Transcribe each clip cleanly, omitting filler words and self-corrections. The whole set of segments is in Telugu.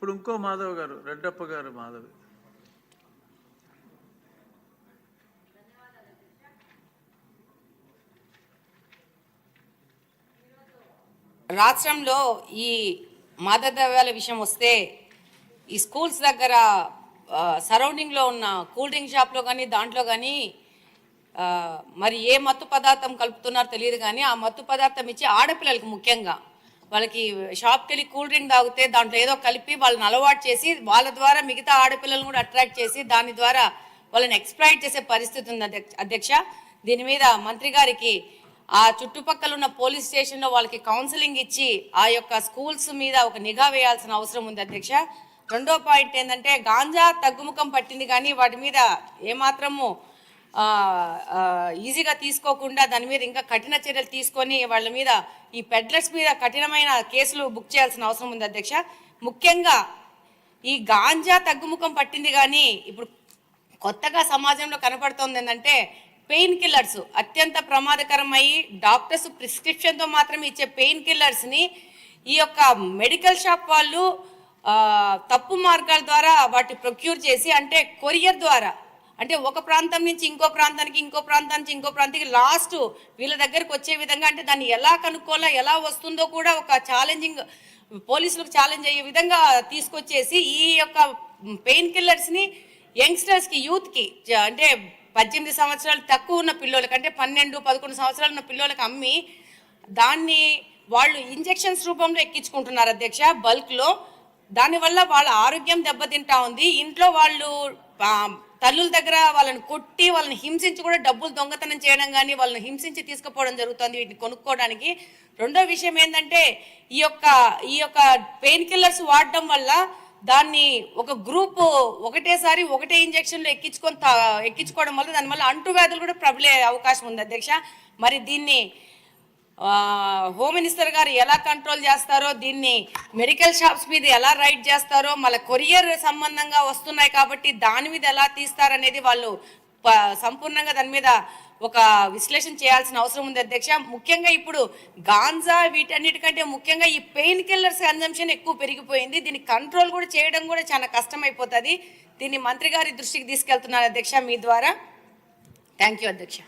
ఇప్పుడు ఇంకో మాధవ్ గారు, రెడ్డప్ప గారు మాధవి. రాష్ట్రంలో ఈ మాదక ద్రవ్యాల విషయం వస్తే ఈ స్కూల్స్ దగ్గర సరౌండింగ్లో ఉన్న కూల్ డ్రింక్ షాప్లో కానీ దాంట్లో కానీ మరి ఏ మత్తు పదార్థం కలుపుతున్నారో తెలియదు, కానీ ఆ మత్తు పదార్థం ఇచ్చి ఆడపిల్లలకి ముఖ్యంగా వాళ్ళకి షాప్కి వెళ్ళి కూల్ డ్రింక్ తాగితే దాంట్లో ఏదో కలిపి వాళ్ళని అలవాటు చేసి వాళ్ళ ద్వారా మిగతా ఆడపిల్లలను కూడా అట్రాక్ట్ చేసి దాని ద్వారా వాళ్ళని ఎక్స్ప్లాయిట్ చేసే పరిస్థితి ఉంది అధ్యక్ష. దీని మీద మంత్రి గారికి ఆ చుట్టుపక్కల ఉన్న పోలీస్ స్టేషన్లో వాళ్ళకి కౌన్సిలింగ్ ఇచ్చి ఆ యొక్క స్కూల్స్ మీద ఒక నిఘా వేయాల్సిన అవసరం ఉంది అధ్యక్ష. రెండో పాయింట్ ఏంటంటే గాంజా తగ్గుముఖం పట్టింది, కానీ వాటి మీద ఏమాత్రము ఈజీగా తీసుకోకుండా దాని మీద ఇంకా కఠిన చర్యలు తీసుకొని వాళ్ళ మీద ఈ పెడ్లర్స్ మీద కఠినమైన కేసులు బుక్ చేయాల్సిన అవసరం ఉంది అధ్యక్ష. ముఖ్యంగా ఈ గాంజా తగ్గుముఖం పట్టింది, కానీ ఇప్పుడు కొత్తగా సమాజంలో కనపడుతోంది ఏంటంటే పెయిన్ కిల్లర్స్ అత్యంత ప్రమాదకరమయ్యి డాక్టర్స్ ప్రిస్క్రిప్షన్తో మాత్రమే ఇచ్చే పెయిన్ కిల్లర్స్ని ఈ యొక్క మెడికల్ షాప్ వాళ్ళు తప్పు మార్గాల ద్వారా వాటి ప్రొక్యూర్ చేసి, అంటే కొరియర్ ద్వారా, అంటే ఒక ప్రాంతం నుంచి ఇంకో ప్రాంతానికి, ఇంకో ప్రాంతం నుంచి ఇంకో ప్రాంతానికి లాస్ట్ వీళ్ళ దగ్గరకు వచ్చే విధంగా, అంటే దాన్ని ఎలా కనుక్కోవాలా ఎలా వస్తుందో కూడా ఒక ఛాలెంజింగ్ పోలీసులకు ఛాలెంజ్ అయ్యే విధంగా తీసుకొచ్చేసి ఈ యొక్క పెయిన్ కిల్లర్స్ని యంగ్స్టర్స్కి యూత్కి అంటే 18 సంవత్సరాలు తక్కువ ఉన్న పిల్లలకి, అంటే 12-11 సంవత్సరాలు ఉన్న పిల్లలకి అమ్మి దాన్ని వాళ్ళు ఇంజెక్షన్స్ రూపంలో ఎక్కించుకుంటున్నారు అధ్యక్ష బల్క్లో. దానివల్ల వాళ్ళ ఆరోగ్యం దెబ్బతింటా ఉంది. ఇంట్లో వాళ్ళు తల్లుల దగ్గర వాళ్ళని కొట్టి వాళ్ళని హింసించి కూడా డబ్బులు దొంగతనం చేయడం కానీ వాళ్ళని హింసించి తీసుకుపోవడం జరుగుతుంది వీటిని కొనుక్కోవడానికి. రెండో విషయం ఏంటంటే ఈ యొక్క పెయిన్ కిల్లర్స్ వాడడం వల్ల దాన్ని ఒక గ్రూప్ ఒకటేసారి ఒకటే ఇంజక్షన్లో ఎక్కించుకోవడం వల్ల దానివల్ల అంటువ్యాధులు కూడా ప్రబలే అవకాశం ఉంది అధ్యక్ష. మరి దీన్ని హోమ్ మినిస్టర్ గారు ఎలా కంట్రోల్ చేస్తారో, దీన్ని మెడికల్ షాప్స్ మీద ఎలా రైడ్ చేస్తారో, మళ్ళీ కొరియర్ సంబంధంగా వస్తున్నాయి కాబట్టి దాని మీద ఎలా తీస్తారనేది వాళ్ళు సంపూర్ణంగా దాని మీద ఒక విశ్లేషణ చేయాల్సిన అవసరం ఉంది అధ్యక్ష. ముఖ్యంగా ఇప్పుడు గాంజా వీటన్నిటికంటే ముఖ్యంగా ఈ పెయిన్ కిల్లర్స్ కన్జంప్షన్ ఎక్కువ పెరిగిపోయింది. దీన్ని కంట్రోల్ కూడా చేయడం కూడా చాలా కష్టమైపోతుంది. దీన్ని మంత్రి గారి దృష్టికి తీసుకెళ్తున్నారు అధ్యక్ష మీ ద్వారా. థ్యాంక్ యూ అధ్యక్ష.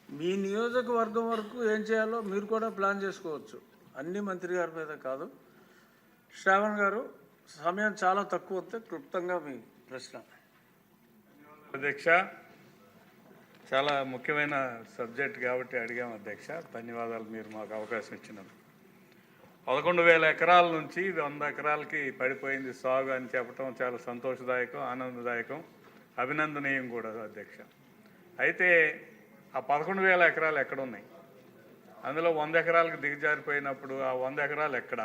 మీ నియోజకవర్గం వరకు ఏం చేయాలో మీరు కూడా ప్లాన్ చేసుకోవచ్చు, అన్ని మంత్రి గారి మీద కాదు. శ్రావణ్ గారు, సమయం చాలా తక్కువ వస్తే క్లుప్తంగా మీ ప్రశ్న. అధ్యక్ష, చాలా ముఖ్యమైన సబ్జెక్ట్ కాబట్టి అడిగాం అధ్యక్ష. ధన్యవాదాలు మీరు మాకు అవకాశం ఇచ్చినందుకు. 11,000 ఎకరాల నుంచి 100 ఎకరాలకి పడిపోయింది సాగు అని చెప్పడం చాలా సంతోషదాయకం, ఆనందదాయకం, అభినందనీయం కూడా అధ్యక్ష. అయితే ఆ 11,000 ఎకరాలు ఎక్కడున్నాయి? అందులో 100 ఎకరాలకు దిగజారిపోయినప్పుడు ఆ 100 ఎకరాలు ఎక్కడ?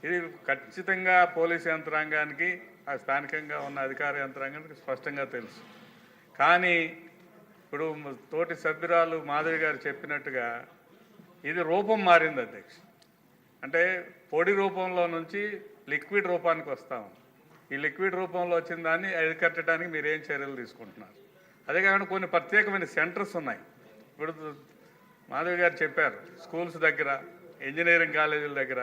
ఇది ఖచ్చితంగా పోలీసు యంత్రాంగానికి, ఆ స్థానికంగా ఉన్న అధికార యంత్రాంగానికి స్పష్టంగా తెలుసు. కానీ ఇప్పుడు తోటి సభ్యురాలు మాధవి గారు చెప్పినట్టుగా ఇది రూపం మారింది అధ్యక్ష. అంటే పొడి రూపంలో నుంచి లిక్విడ్ రూపానికి వస్తాము. ఈ లిక్విడ్ రూపంలో వచ్చిన దాన్ని అరికట్టడానికి మీరు ఏం చర్యలు తీసుకుంటున్నారు? అదే కాకుండా కొన్ని ప్రత్యేకమైన సెంటర్స్ ఉన్నాయి. ఇప్పుడు మాధవి గారు చెప్పారు, స్కూల్స్ దగ్గర, ఇంజనీరింగ్ కాలేజీల దగ్గర